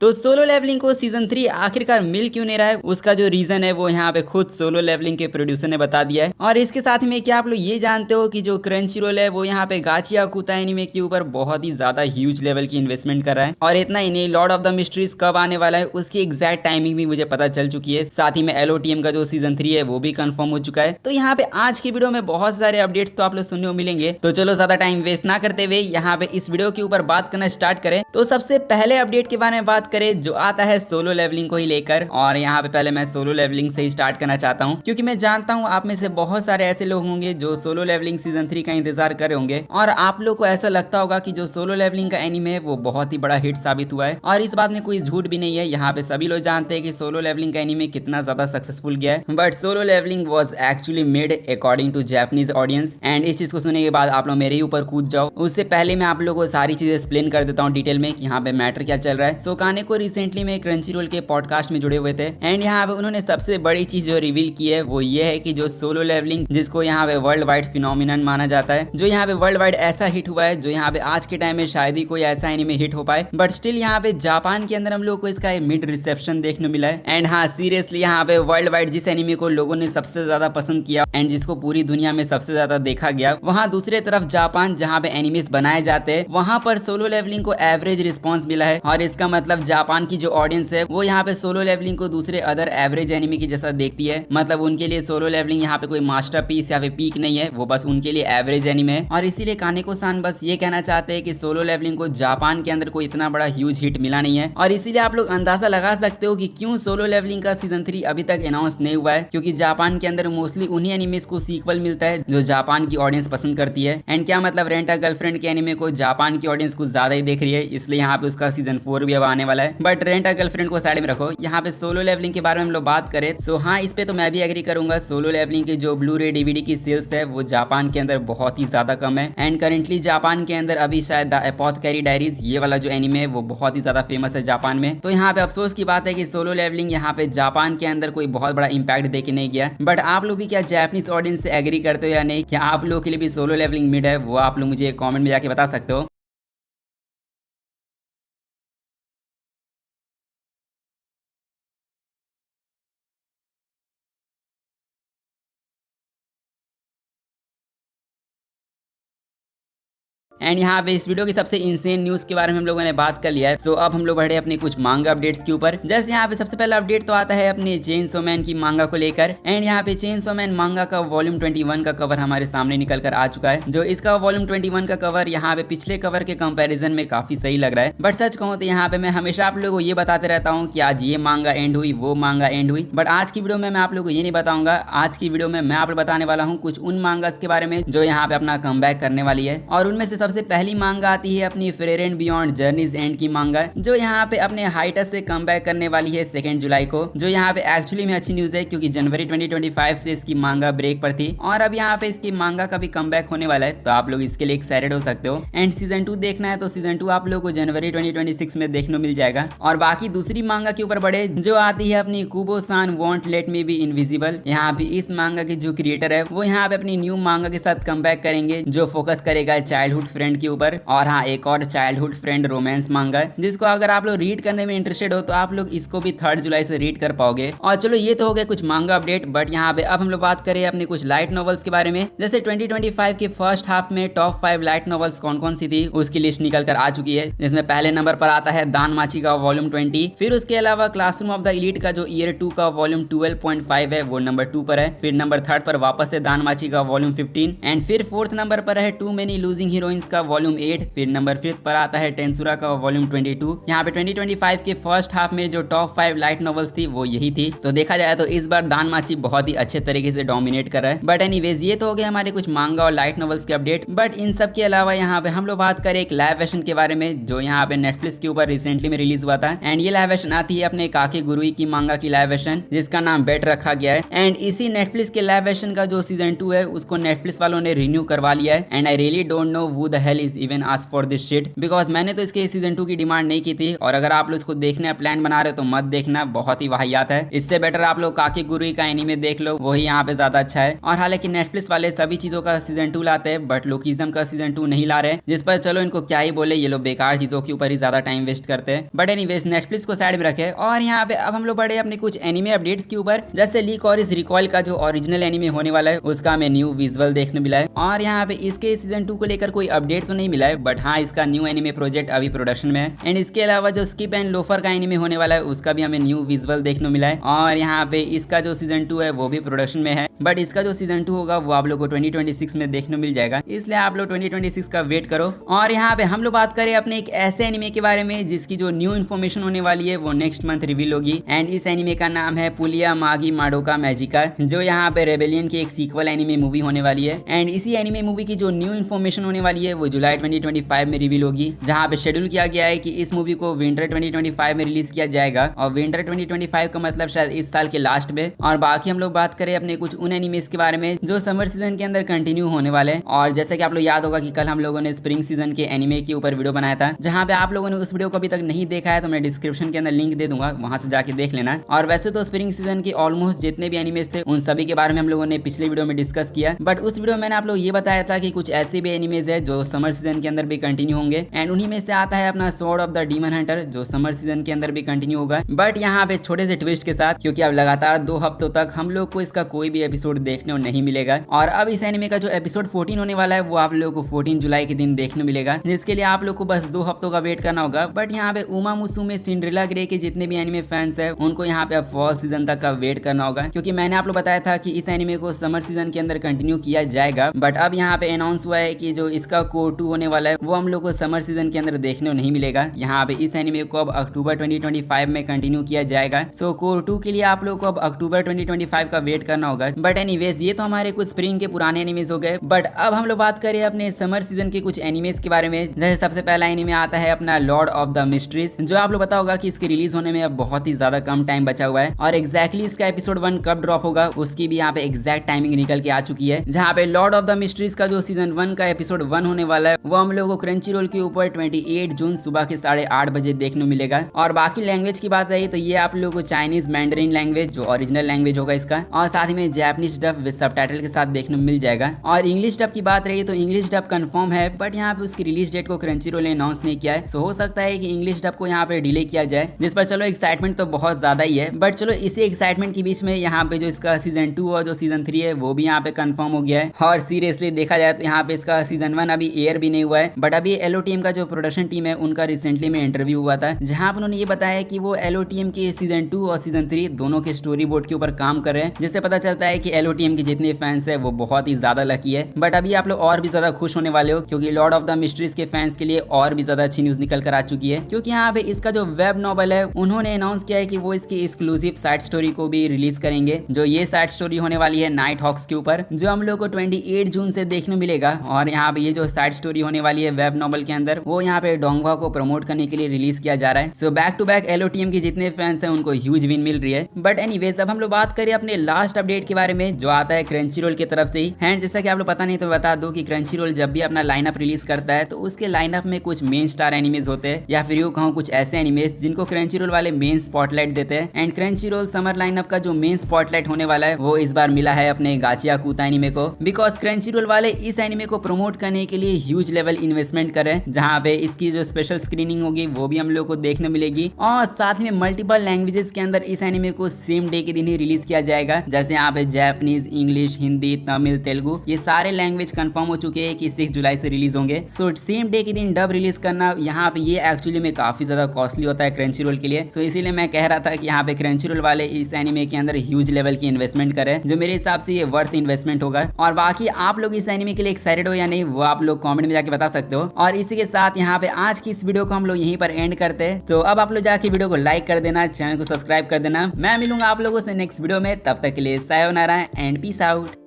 तो solo levelling को season 3 आखिरकार मिल क्यों नहीं रहा है, उसका जो रीजन है वो यहाँ पे खुद सोलो लेवलिंग के प्रोड्यूसर ने बता दिया है। और इसके साथ में क्या आप लोग ये जानते हो कि जो क्रंचीरोल है वो यहाँ पे गाचिया कुता एनीमे के ऊपर बहुत ही ज्यादा ह्यूज लेवल की इन्वेस्टमेंट कर रहा है। और इतना ही नहीं, लॉर्ड ऑफ द मिस्ट्रीज कब आने वाला है उसकी एग्जैक्ट टाइमिंग भी मुझे पता चल चुकी है। साथ ही में LOTM का जो सीजन 3 है वो भी कंफर्म हो चुका है। तो यहाँ पे आज की वीडियो में बहुत सारे अपडेट्स तो आप लोग सुनने को मिलेंगे। तो चलो ज्यादा टाइम वेस्ट ना करते हुए यहाँ पे इस वीडियो के ऊपर बात करना स्टार्ट करें। तो सबसे पहले अपडेट के बारे में बात करें जो आता है सोलो लेवलिंग को ही लेकर। और यहाँ पे पहले मैं सोलो लेवलिंग से ही स्टार्ट करना चाहता हूँ, क्योंकि मैं जानता हूँ आप में से बहुत सारे ऐसे लोग होंगे जो सोलो लेवलिंग सीजन 3 का इंतजार कर रहे होंगे। और आप लोग को ऐसा लगता होगा कि जो सोलो लेवलिंग का एनीमे है वो बहुत ही बड़ा हिट साबित हुआ है। और इस बात में कोई झूठ भी नहीं है, यहाँ पे सभी लोग जानते हैं कि सोलो लेवलिंग का एनीमे कितना ज्यादा सक्सेसफुल गया है। But Solo Leveling was actually made according to Japanese audience. And इस चीज को सुनने के बाद आप लोग मेरे ही ऊपर कूद जाओ। उससे पहले मैं आप लोगों को सारी चीजें एक्सप्लेन कर देता हूँ डिटेल में कि यहाँ पे मैटर क्या चल रहा है। सो कानेको रिसेंटली में क्रंचीरोल के पॉडकास्ट में जुड़े हुए थे। एंड यहाँ पे उन्होंने सबसे बड़ी चीज जो रिवील की है वो ये है कि जो सोलो लेवलिंग, जिसको यहाँ पे वर्ल्ड वाइड फिनोमिनन माना जाता है, जो यहाँ पे वर्ल्ड वाइड ऐसा हिट हुआ है, जो यहाँ पे आज के टाइम में शायद ही कोई ऐसा एनीमे हिट हो पाए। बट स्टिल यहाँ पे जापान के अंदर हम लोग को इसका मिड रिसेप्शन देखने मिला है। एंड हाँ, सीरियसली यहाँ पे वर्ल्ड वाइड जिस एनीमे को लोगों ने सबसे ज्यादा पसंद किया एंड जिसको पूरी दुनिया में सबसे ज्यादा देखा गया, वहाँ दूसरे तरफ जापान जहाँ पे एनिमेस बनाए जाते हैं वहाँ पर सोलो लेवलिंग को एवरेज रिस्पॉन्स मिला है। और इसका मतलब जापान की जो ऑडियंस है वो यहाँ पे सोलो लेवलिंग को दूसरे अदर एवरेज एनिमे की जैसा देखती है। मतलब उनके लिए सोलो लेवलिंग यहाँ पे कोई मास्टरपीस या फिर पीक नहीं है, वो बस उनके लिए एवरेज एनिमे है। और इसीलिए कानेको-सान बस ये कहना चाहते हैं कि सोलो लेवलिंग को जापान के अंदर कोई इतना बड़ा ह्यूज हिट मिला नहीं है। और इसीलिए आप लोग अंदाजा लगा सकते हो कि क्यों सोलो लेवलिंग का सीजन 3 अभी तक अनाउंस नहीं हुआ है, क्योंकि जापान के अंदर मोस्टली उन्हीं एनिमेस को सीक्वल मिलता है जो जापान की ऑडियंस पसंद करती है। एंड क्या मतलब रेंट अ गर्लफ्रेंड के एनिमे को जापान की ऑडियंस कुछ ज्यादा ही देख रही है, इसलिए यहाँ पे उसका सीजन 4 भी अब आने वाला है। बट रेंट अ गर्लफ्रेंड को साइड में रखो, यहाँ पे सोलो लेवलिंग के बारे में हम लोग बात करें तो हाँ, इस पे तो मैं भी एग्री करूंगा। सोलो लेवलिंग की जो ब्लू रे DVD की सेल्स है वो जापान के अंदर बहुत ही ज्यादा कम है। एंड करेंटली जापान के अंदर अभी शायद द एपोथेकेरी डायरीज ये वाला जो एनिमे है वो बहुत ही ज्यादा फेमस है जापान में। तो यहाँ पे अफसोस की बात है कि सोलो लेवलिंग यहाँ पे जापान के अंदर कोई बहुत बड़ा इंपैक्ट देके नहीं गया। बट आप लोग भी क्या जापानीज ऑडियंस से एग्री करते हो या नहीं? क्या आप लोगों के लिए भी सोलो लेवलिंग मिड है? वो आप लोग मुझे कॉमेंट में जाके बता सकते हो। एंड यहाँ पे इस वीडियो की सबसे इंसेन न्यूज के बारे में हम लोगों ने बात कर लिया है। सो अब हम लोग बढ़े अपने कुछ मांगा अपडेट्स के ऊपर। जैसे यहाँ पे सबसे पहला अपडेट तो आता है अपने चेनसो मैन की मांगा को लेकर। एंड यहाँ पे चेनसो मैन मांगा का वॉल्यूम 21 का कवर हमारे सामने निकल कर आ चुका है। जो इसका वॉल्यूम 21 का कवर यहाँ पे पिछले कवर के कंपेरिजन में काफी सही लग रहा है। बट सच कहूँ तो यहाँ पे मैं हमेशा आप लोगों को ये बताते रहता हूँ कि आज ये मांगा एंड हुई, वो मांगा एंड हुई। बट आज की वीडियो में मैं आप लोगों को ये नहीं बताऊंगा। आज की वीडियो में मैं आप लोग बताने वाला हूँ कुछ उन मांगास के बारे में जो यहाँ पे अपना कमबैक करने वाली है। और उनमें से सबसे पहली मांगा आती है अपनी fair and beyond journeys and की मांगा, जो यहाँ पे अपने हाइटस से कमबैक करने वाली है 2 जुलाई को। जो यहाँ पे एक्चुअली में अच्छी न्यूज है, क्योंकि जनवरी 2025 से इसकी मांगा ब्रेक पर थी और अब यहाँ पे इसकी मांगा का भी कमबैक होने वाला है। तो आप लोग इसके लिए एक्साइटेड हो सकते हो। एंड सीजन 2 देखना है तो सीजन 2 आप लोग को जनवरी 2026 में देखने मिल जाएगा। और बाकी दूसरी मांगा के ऊपर बढ़े जो आती है अपनी Kubo san won't let me be invisible. यहाँ पे इस मांगा के जो क्रिएटर है वो यहाँ पे अपनी न्यू मांगा के साथ कमबैक करेंगे, जो फोकस करेगा चाइल्डहुड फ्रेंड के ऊपर। और हाँ, एक और चाइल्डहुड फ्रेंड रोमांस मांगा है, जिसको अगर आप लोग रीड करने में इंटरेस्टेड हो तो आप लोग इसको भी 3 जुलाई से रीड कर पाओगे। और चलो ये तो हो गया कुछ मांगा अपडेट। बट यहाँ पे अब हम लोग बात करें अपने कुछ लाइट नॉवेल्स के बारे में। जैसे 2025 के फर्स्ट हाफ में टॉप 5 लाइट नॉवेल्स कौन कौन सी थी उसकी लिस्ट निकल कर आ चुकी है। जिसमें पहले नंबर पर आता है दानमाची का वॉल्यूम 20। फिर उसके अलावा क्लासरूम ऑफ द एलीट का जो ईयर 2 का वॉल्यूम 12.5 है वो नंबर 2 पर है। फिर नंबर 3 पर वापस से दानमाची का वॉल्यूम 15। एंड फिर 4th नंबर पर है टू मेनी लूजिंग हीरोइंस का वॉल्यूम 8। फिर नंबर 5 पर आता है टेंसुरा का वॉल्यूम 22। यहाँ पे 2025 के फर्स्ट हाफ में जो टॉप 5 लाइट नॉवेल्स थी वो यही थी। तो देखा जाए तो इस बार दानमाची बहुत ही अच्छे तरीके से डोमिनेट कर रहा है। बट एनीवेज ये तो हो गया हमारे कुछ मांगा और लाइट नॉवेल्स के अपडेट। बट इन सब के अलावा यहाँ पे हम लोग बात करें एक लाइव एक्शन के बारे में जो यहाँ पे नेटफ्लिक्स के ऊपर रिसेंटली में रिलीज हुआ था। एंड ये लाइव एक्शन आती है अपने काके गुरुई की मांगा की लाइव एक्शन, जिसका नाम बेट रखा गया है। एंड इसी नेटफ्लिक्स के लाइव एक्शन का जो सीजन 2 है उसको नेटफ्लिक्स वालों ने रिन्यू करवा लिया है। And I really don't know who the the hell is even ask for this shit, because मैंने तो इसके सीजन 2 की डिमांड नहीं की थी, और अगर आप लोग इसको देखने प्लान बना रहे हो तो मत देखना, बहुत ही वाहियात है। इससे बेटर आप लोग काकीगुरुई का एनीमे देख लो, वही यहाँ पे ज्यादा अच्छा है। और हालांकि नेटफ्लिक्स वाले सभी चीजों का सीजन 2 लाते हैं, बट लोकिज्म का सीजन 2 नहीं ला रहे, जिस पर चलो इनको क्या ही बोले, ये लोग बेकार चीजों के ऊपर ही ज्यादा टाइम वेस्ट करते हैं। बट एनीवेज नेटफ्लिक्स को साइड में रखे, और यहाँ पे अब हम लोग बढ़े अपने कुछ एनीमे अपडेट्स के ऊपर। जैसे लीक और इस रिकॉइल का जो ओरिजिनल एनीमे होने वाला है उसका हमें न्यू विजुअल देखने मिला है, और यहाँ पे इसके सीजन 2 को लेकर कोई अपडेट तो नहीं मिला है, बट हाँ इसका न्यू एनीमे प्रोजेक्ट अभी प्रोडक्शन में है। एंड इसके अलावा जो स्किप एंड लोफर का एनीमे होने वाला है उसका भी हमें न्यू विजुअल देखने मिला है, और यहाँ पे इसका जो सीजन 2 है वो भी प्रोडक्शन में है, बट इसका जो सीजन 2 होगा वो आप लोग को 2026 में देखने मिल जाएगा, इसलिए आप लोग 2026 का वेट करो। और यहाँ पे हम लोग बात करें अपने एक ऐसे एनीमे के बारे में जिसकी जो न्यू इन्फॉर्मेशन होने वाली है वो नेक्स्ट मंथ रिवील होगी। एंड इस एनीमे का नाम है पुलिया मागी माडोका मैजिका, जो यहाँ पे रेबेलियन की एक सीक्वल एनीमे मूवी होने वाली है। एंड इसी एनीमे मूवी की जो न्यू इन्फॉर्मेशन होने वाली है वो जुलाई 2025 में रिवील होगी, जहाँ पे शेड्यूल किया गया है कि इस मूवी को विंटर 2025 में रिलीज किया जाएगा, और विंटर 2025 का मतलब शायद इस साल के लास्ट में। और बाकी हम लोग बात करें अपने कुछ उन एनिमेस के बारे में जो समर सीजन के अंदर कंटिन्यू होने वाले हैं। और जैसे कि आप लोग याद होगा कि कल हम लोगों ने स्प्रिंग सीजन के एनिमे के ऊपर वीडियो बनाया था, जहाँ पे आप लोगों ने उस वीडियो को अभी तक नहीं देखा है तो मैं डिस्क्रिप्शन के अंदर लिंक दे दूंगा, वहां से जाके देख लेना। और वैसे तो स्प्रिंग सीजन के ऑलमोस्ट जितने भी एनिमेस थे उन सभी के बारे में हम लोगों ने पिछले वीडियो में डिस्कस किया, बट उस वीडियो में मैंने आप लोग ये बताया था कि कुछ ऐसे भी एनिमेज है जो समर सीजन के अंदर भी कंटिन्यू होंगे। एंड उन्हीं में से आता है अपना sword of the demon Hunter, जो समर सीजन के अंदर भी कंटिन्यू होगा, बट यहाँ पे छोटे से ट्विस्ट के साथ, क्योंकि अब लगातार 2 हफ्तों तक हम लोग को इसका कोई भी एपिसोड देखने को नहीं मिलेगा। और अब इस एनिमे का जो एपिसोड 14 होने वाला है वो आप लोगों को 14 जुलाई के दिन देखने मिलेगा, जिसके लिए आप लोग को बस 2 हफ्तों का वेट करना होगा। बट यहाँ पे उमा मुसुमे सिंड्रेला ग्रे के जितने भी एनिमे फैंस है उनको यहाँ पे अब फॉल सीजन तक का वेट करना होगा, क्योंकि मैंने आप लोग बताया था कि इस एनिमे को समर सीजन के अंदर कंटिन्यू किया जाएगा, बट अब यहाँ पे अनाउंस हुआ है कि जो इसका कोर 2 होने वाला है वो हम लोग को समर सीजन के अंदर देखने को नहीं मिलेगा। यहाँ पे इस एनिमे को अब अक्टूबर 2025 में कंटिन्यू किया जाएगा। सो कोर 2 के लिए आप लोग को अब अक्टूबर 2025 का वेट करना होगा। बट एनीवेज ये तो हमारे कुछ स्प्रिंग के पुराने एनिमेज हो गए, बट अब हम लोग बात करें अपने समर सीजन के कुछ एनिमेज के बारे में। जैसे सबसे पहला एनिमे आता है अपना लॉर्ड ऑफ द मिस्ट्रीज, जो आप लोग पता होगा कि इसके रिलीज होने में अब बहुत ही ज्यादा कम टाइम बचा हुआ है, और एग्जैक्टली इसका एपिसोड 1 कब ड्रॉप होगा उसकी भी यहाँ पे एग्जैक्ट टाइमिंग निकल के आ चुकी है, जहाँ पे लॉर्ड ऑफ द मिस्ट्रीज का जो सीजन 1 का एपिसोड 1 होने वाला है वो हम लोग को क्रंची रोल के ऊपर 28 जून सुबह के 8:30 बजे देखने को मिलेगा। और बाकी लैंग्वेज की बात रही तो ये आप लोगों को चाइनीज मैंडरिन लैंग्वेज जो ओरिजिनल लैंग्वेज होगा इसका, और साथ ही में जैपनीज डब विद सबटाइटल के साथ देखने को मिल जाएगा। और इंग्लिश डब की बात रही तो इंग्लिश डब कंफर्म है, बट यहाँ पे उसकी रिलीज डेट को क्रंची रोल ने अनाउंस नहीं किया है, सो हो सकता है कि इंग्लिश डब को यहाँ पे डिले किया जाए, जिस पर चलो एक्साइटमेंट तो बहुत ज्यादा ही है। बट चलो इसी एक्साइटमेंट के बीच में यहाँ पे जो इसका सीजन 2 और जो सीजन 3 है वो भी यहाँ पे कंफर्म हो गया है। और सीरियसली देखा जाए तो यहाँ पे इसका सीजन 1 अभी एयर भी नहीं हुआ है, बट अभी LOTM का जो प्रोडक्शन टीम है उनका रिसेंटली में इंटरव्यू हुआ था, जहां पर उन्होंने ये बताया कि वो LOTM के सीजन 2 और सीजन 3 दोनों के स्टोरी बोर्ड के ऊपर काम कर रहे हैं, जिससे पता चलता है कि LOTM के जितने फैंस है वो बहुत ही ज्यादा लकी है। बट अभी आप लोग और भी ज्यादा खुश होने वाले हो, क्योंकि लॉर्ड ऑफ द मिस्ट्रीज के फैंस के लिए और भी ज्यादा अच्छी न्यूज निकल कर आ चुकी है, क्योंकि यहाँ पे इसका जो वेब नॉवल है उन्होंने अनाउंस किया है कि वो इसकी एक्सक्लूसिव साइड स्टोरी को भी रिलीज करेंगे, जो ये साइड स्टोरी होने वाली है नाइट हॉक्स के ऊपर, जो हम लोग को 28 जून से देखने मिलेगा। और यहाँ पे ये जो साइड स्टोरी होने वाली है वेब नॉवल के अंदर वो यहाँ पे डोंगवा को प्रमोट करने के लिए रिलीज किया जा रहा है। So back to back LOTM के जितने फैंस हैं उनको ह्यूज विन मिल रही है। बट एनीवेज अब हम लोग बात करें अपने लास्ट अपडेट के बारे में, जो आता है क्रंची रोल की तरफ से ही। एंड जैसा कि आप लोग पता नहीं तो बता दो कि क्रंची रोल जब भी अपना लाइनअप रिलीज करता है तो उसके लाइनअप में कुछ मेन स्टार एनिमेज होते हैं, या फिर यूं कहूं कुछ ऐसे एनिमेज जिनको क्रंची रोल वाले मेन स्पॉटलाइट देते हैं। And Crunchyroll summer lineup का जो मेन स्पॉटलाइट होने वाला है वो इस बार मिला है अपने गाचिया कुता एनिमे को, बिकॉज क्रंची रोल वाले इस एनिमे को प्रमोट करने के लिए ह्यूज लेवल इन्वेस्टमेंट करें, जहाँ पे इसकी जो स्पेशल स्क्रीनिंग होगी वो भी हम लोग को देखने मिलेगी, और साथ में मल्टीपल लैंग्वेजेस के अंदर इस एनिमे को सेम डे के दिन ही रिलीज किया जाएगा। जैसे यहाँ पे जापानीज, इंग्लिश, हिंदी, तमिल, तेलुगु ये सारे लैंग्वेज कंफर्म हो चुके हैं कि 6 जुलाई से रिलीज होंगे। सो सेम डे के दिन डब रिलीज करना यहाँ पे ये एक्चुअली में काफी ज्यादा कॉस्टली होता है क्रंची रोल के लिए। सो इसीलिए मैं कह रहा था कि यहाँ पे क्रंची रोल वाले इस एनिमे के अंदर ह्यूज लेवल की इन्वेस्टमेंट करें, जो मेरे हिसाब से ये वर्थ इन्वेस्टमेंट होगा। और बाकी आप लोग इस एनिमे के लिए एक्साइटेड हो या नहीं वो आप लोग कमेंट में जाके बता सकते हो। और इसी के साथ यहाँ पे आज की इस वीडियो को हम लोग यहीं पर एंड करते हैं। तो अब आप लोग जाके वीडियो को लाइक कर देना, चैनल को सब्सक्राइब कर देना। मैं मिलूंगा आप लोगों से नेक्स्ट वीडियो में, तब तक के लिए सायोनारा एंड पीस आउट।